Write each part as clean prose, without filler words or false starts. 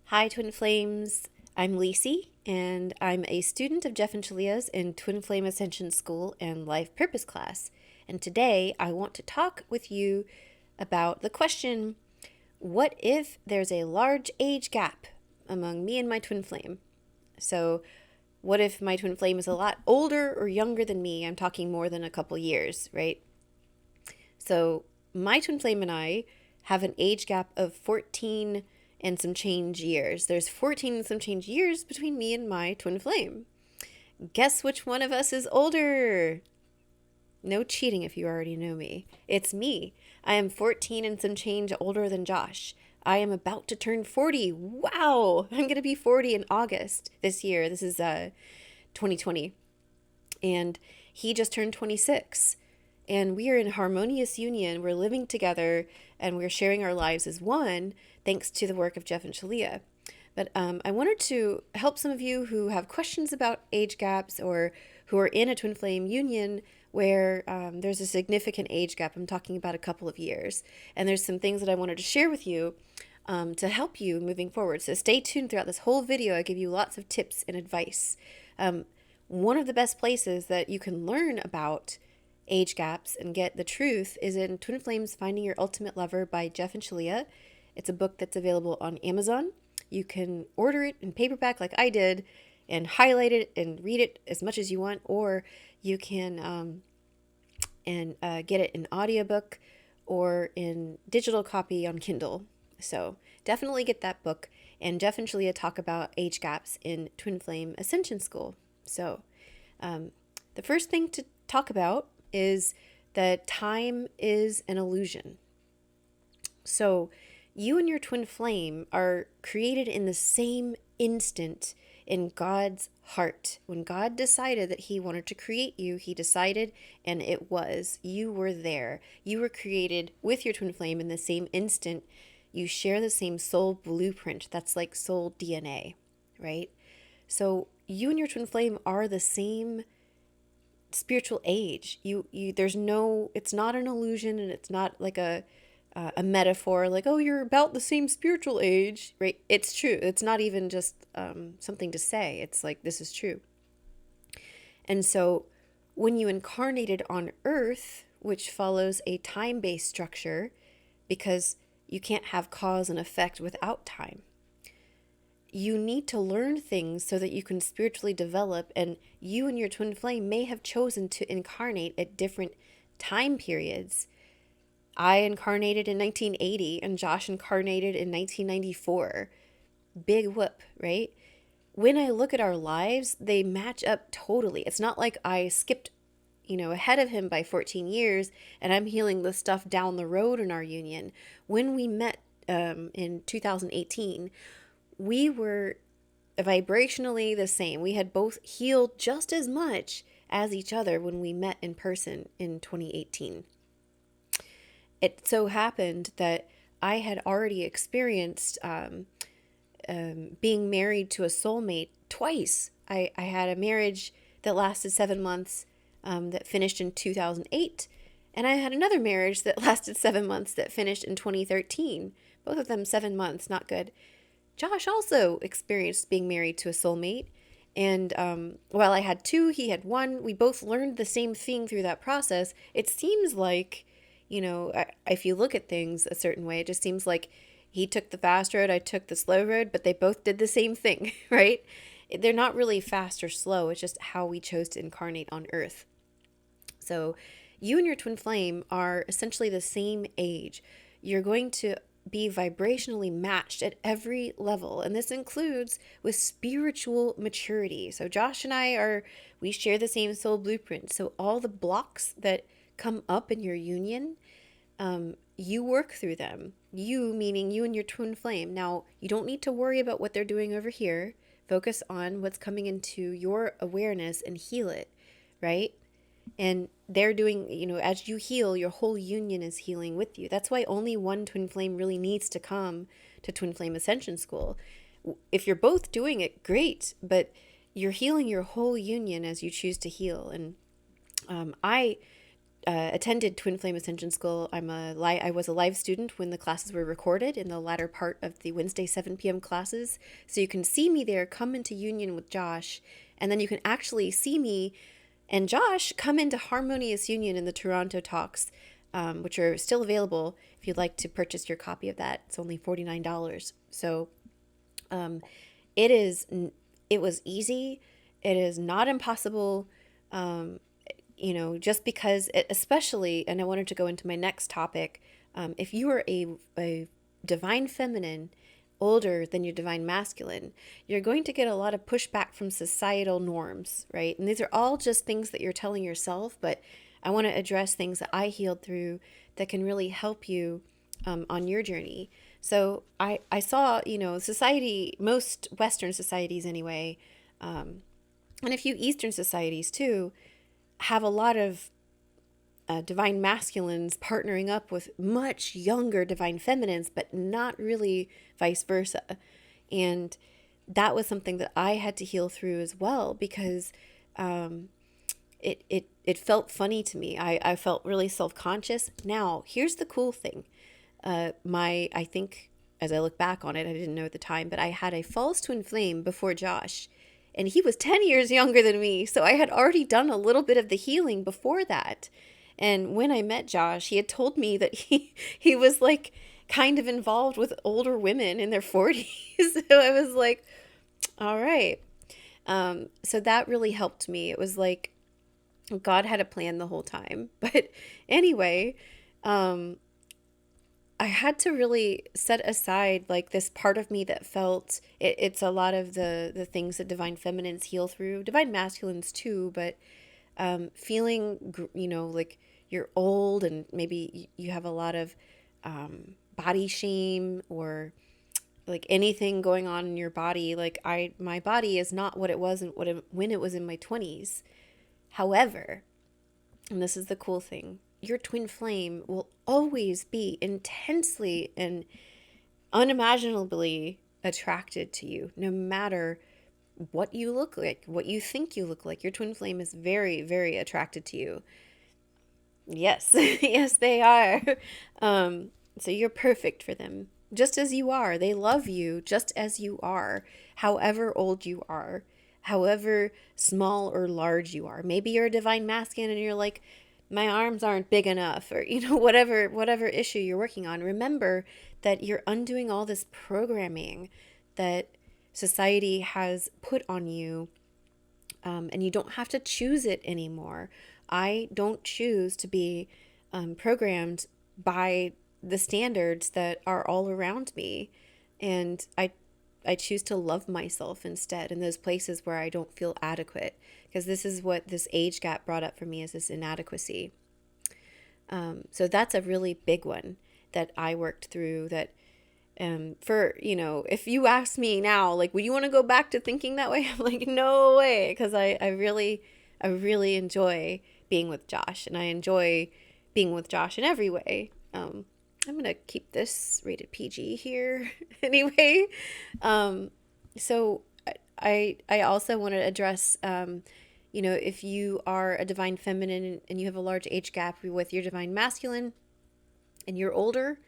Hi, Twin Flames. I'm Leesie, and I'm a student of Jeff and Shalia's in Twin Flame Ascension School and Life Purpose class. And today I want to talk with you about the question, what if there's a large age gap among me and my twin flame? So, what if my twin flame is a lot older or younger than me? I'm talking more than a couple years, right? So, my twin flame and I have an age gap of 14 and some change years. There's 14 and some change years between me and my twin flame. Guess which one of us is older? No cheating if you already know me. It's me. I am 14 and some change older than Josh. I am about to turn 40. Wow! I'm going to be 40 in August this year. This is 2020. And he just turned 26. And we are in harmonious union. We're living together and we're sharing our lives as one, thanks to the work of Jeff and Shalia. But I wanted to help some of you who have questions about age gaps or who are in a twin flame union where there's a significant age gap. I'm talking about a couple of years. And there's some things that I wanted to share with you to help you moving forward. So stay tuned throughout this whole video. I give you lots of tips and advice. One of the best places that you can learn about age gaps and get the truth is in Twin Flames Finding Your Ultimate Lover by Jeff and Shalia. It's a book that's available on Amazon. You can order it in paperback like I did and highlight it and read it as much as you want, or you can get it in audiobook or in digital copy on Kindle. So definitely get that book. And Jeff and Shalia talk about age gaps in Twin Flame Ascension School. So the first thing to talk about is that time is an illusion. So you and your twin flame are created in the same instant in God's heart. When God decided that he wanted to create you, he decided, and it was. You were there. You were created with your twin flame in the same instant. You share the same soul blueprint. That's like soul DNA, right? So you and your twin flame are the same spiritual age. It's not an illusion, and it's not like a metaphor like, oh, you're about the same spiritual age, right? It's true. It's not even just something to say. It's like, this is true. And so when you incarnated on earth, which follows a time-based structure, because you can't have cause and effect without time, you need to learn things so that you can spiritually develop. And you and your twin flame may have chosen to incarnate at different time periods. I incarnated in 1980 and Josh incarnated in 1994. Big whoop, right? When I look at our lives, they match up totally. It's not like I skipped, ahead of him by 14 years and I'm healing the stuff down the road in our union. When we met in 2018, we were vibrationally the same. We had both healed just as much as each other when we met in person in 2018. It so happened that I had already experienced being married to a soulmate twice. I had a marriage that lasted 7 months that finished in 2008. And I had another marriage that lasted 7 months that finished in 2013. Both of them 7 months, not good. Josh also experienced being married to a soulmate. And while I had two, he had one. We both learned the same thing through that process. It seems like, if you look at things a certain way, it just seems like he took the fast road, I took the slow road, but they both did the same thing, right? They're not really fast or slow. It's just how we chose to incarnate on Earth. So you and your twin flame are essentially the same age. You're going to be vibrationally matched at every level, and this includes with spiritual maturity. So Josh and we share the same soul blueprint. So all the blocks that come up in your union, you work through them. You, meaning you and your twin flame. Now, you don't need to worry about what they're doing over here. Focus on what's coming into your awareness and heal it, right? And they're doing, as you heal, your whole union is healing with you. That's why only one twin flame really needs to come to Twin Flame Ascension School. If you're both doing it, great, but you're healing your whole union as you choose to heal. And I attended Twin Flame Ascension School. I was a live student when the classes were recorded in the latter part of the Wednesday 7 p.m. classes. So you can see me there, come into union with Josh, and then you can actually see me and Josh come into Harmonious Union in the Toronto talks, which are still available if you'd like to purchase your copy of that. It's only $49. So it is. It was easy. It is not impossible. Just because, especially, and I wanted to go into my next topic, if you are a divine feminine older than your divine masculine, you're going to get a lot of pushback from societal norms, right? And these are all just things that you're telling yourself, but I want to address things that I healed through that can really help you on your journey. So I saw, society, most Western societies anyway, and a few Eastern societies too, have a lot of divine masculines partnering up with much younger divine feminines, but not really vice versa. And that was something that I had to heal through as well, because it felt funny to me. I felt really self-conscious. Now, here's the cool thing. I think as I look back on it, I didn't know at the time, but I had a false twin flame before Josh. And he was 10 years younger than me. So I had already done a little bit of the healing before that. And when I met Josh, he had told me that he was like kind of involved with older women in their 40s. So I was like, all right. So that really helped me. It was like God had a plan the whole time. But anyway, I had to really set aside like this part of me that felt it's a lot of the things that divine feminines heal through, divine masculines too, but feeling, like you're old and maybe you have a lot of body shame or like anything going on in your body. Like my body is not what it was when it was in my 20s. However, and this is the cool thing, your twin flame will always be intensely and unimaginably attracted to you, no matter what you look like, what you think you look like. Your twin flame is very, very attracted to you. Yes, yes, they are. So you're perfect for them, just as you are. They love you just as you are, however old you are, however small or large you are. Maybe you're a divine masculine and you're like, my arms aren't big enough, or whatever issue you're working on. Remember that you're undoing all this programming that society has put on you, and you don't have to choose it anymore. I don't choose to be programmed by the standards that are all around me, and I choose to love myself instead in those places where I don't feel adequate, because this is what this age gap brought up for me, is this inadequacy. So that's a really big one that I worked through, that if you ask me now, like, would you want to go back to thinking that way? I'm like, no way, because I really enjoy being with Josh, and I enjoy being with Josh in every way. I'm going to keep this rated PG here anyway. So I also want to address, if you are a divine feminine and you have a large age gap with your divine masculine and you're older,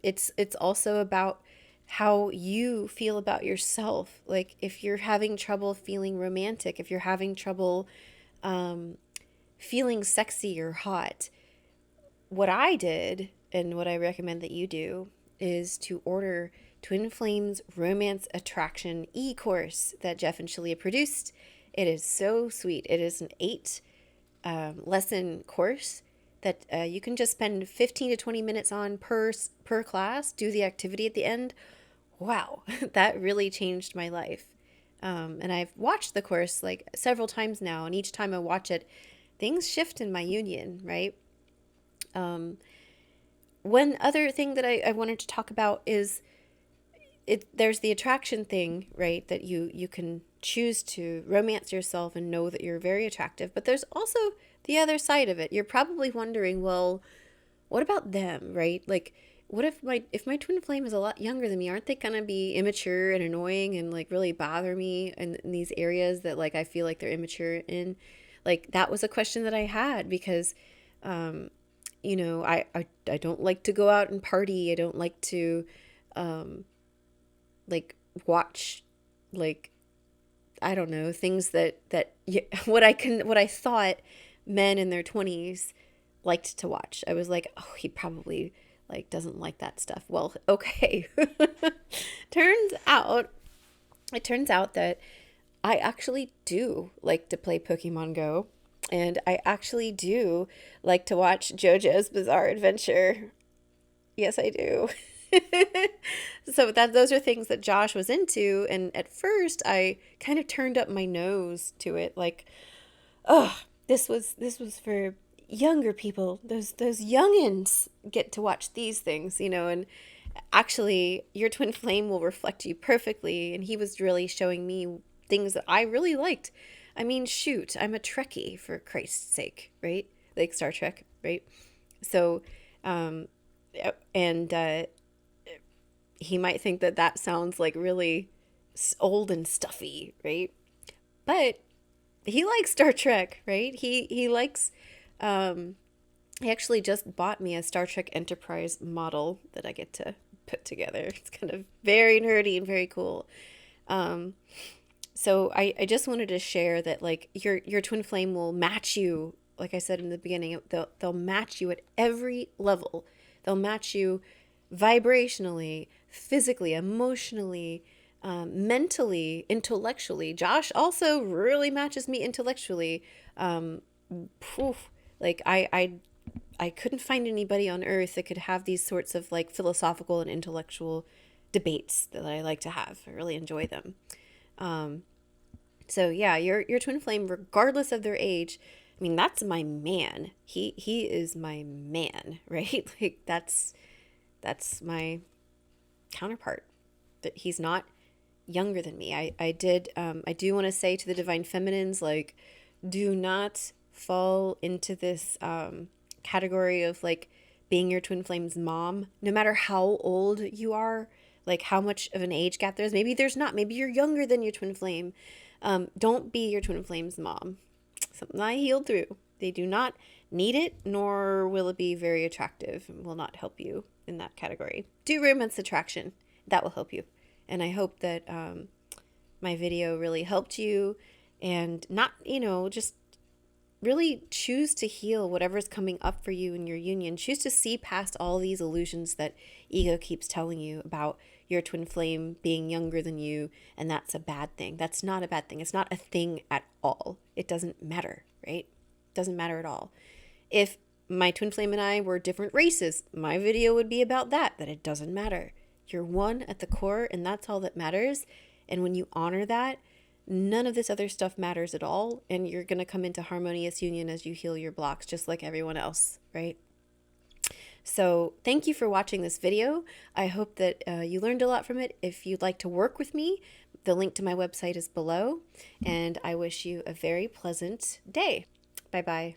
it's also about how you feel about yourself. Like if you're having trouble feeling romantic, if you're having trouble feeling sexy or hot, what I did and what I recommend that you do is to order Twin Flames Romance Attraction e-course that Jeff and Shalia produced. It is so sweet. It is an 8 lesson course that you can just spend 15 to 20 minutes on per class, do the activity at the end. Wow, that really changed my life. And I've watched the course like several times now, and each time I watch it, things shift in my union, right? One other thing that I wanted to talk about is there's the attraction thing, right? That you can choose to romance yourself and know that you're very attractive, but there's also the other side of it. You're probably wondering, well, what about them, right? Like, what if my twin flame is a lot younger than me? Aren't they gonna be immature and annoying and like really bother me in these areas that like I feel like they're immature in? Like, that was a question that I had because, you know, I don't like to go out and party. I don't like to, like, watch, like, I don't know, things what I thought men in their 20s liked to watch. I was like, oh, he probably like doesn't like that stuff. Well, okay. turns out It turns out that I actually do like to play Pokemon Go, and I actually do like to watch JoJo's Bizarre Adventure. Yes, I do. So those are things that Josh was into, and at first I kind of turned up my nose to it, like, oh, this was for younger people. Those youngins get to watch these things, you know, and actually your twin flame will reflect you perfectly, and he was really showing me things that I really liked. I mean, shoot, I'm a Trekkie, for Christ's sake, right? Like Star Trek, right? So, um, and he might think that that sounds like really old and stuffy, right? But he likes Star Trek, right? He likes. He actually just bought me a Star Trek Enterprise model that I get to put together. It's kind of very nerdy and very cool. So I just wanted to share that, like, your twin flame will match you. Like I said in the beginning, they'll match you at every level. They'll match you vibrationally, physically, emotionally, mentally, intellectually. Josh also really matches me intellectually. Poof, like I couldn't find anybody on earth that could have these sorts of like philosophical and intellectual debates that I like to have. I really enjoy them. So yeah, your twin flame, regardless of their age, I mean, that's my man. He is my man, right? Like that's my counterpart. That he's not younger than me. I do want to say to the divine feminines, like, do not fall into this category of like being your twin flame's mom, no matter how old you are, like how much of an age gap there is. Maybe there's not. Maybe you're younger than your twin flame. Don't be your twin flame's mom. Something I healed through. They do not need it, nor will it be very attractive, and will not help you in that category. Do romance attraction. That will help you. And I hope that my video really helped you, and not, just really choose to heal whatever's coming up for you in your union. Choose to see past all these illusions that ego keeps telling you about your twin flame being younger than you, and that's a bad thing. That's not a bad thing. It's not a thing at all. It doesn't matter, right? It doesn't matter at all. If my twin flame and I were different races, my video would be about that it doesn't matter. You're one at the core, and that's all that matters. And when you honor that, none of this other stuff matters at all, and you're going to come into harmonious union as you heal your blocks, just like everyone else, right? So thank you for watching this video. I hope that you learned a lot from it. If you'd like to work with me, the link to my website is below, and I wish you a very pleasant day. Bye-bye.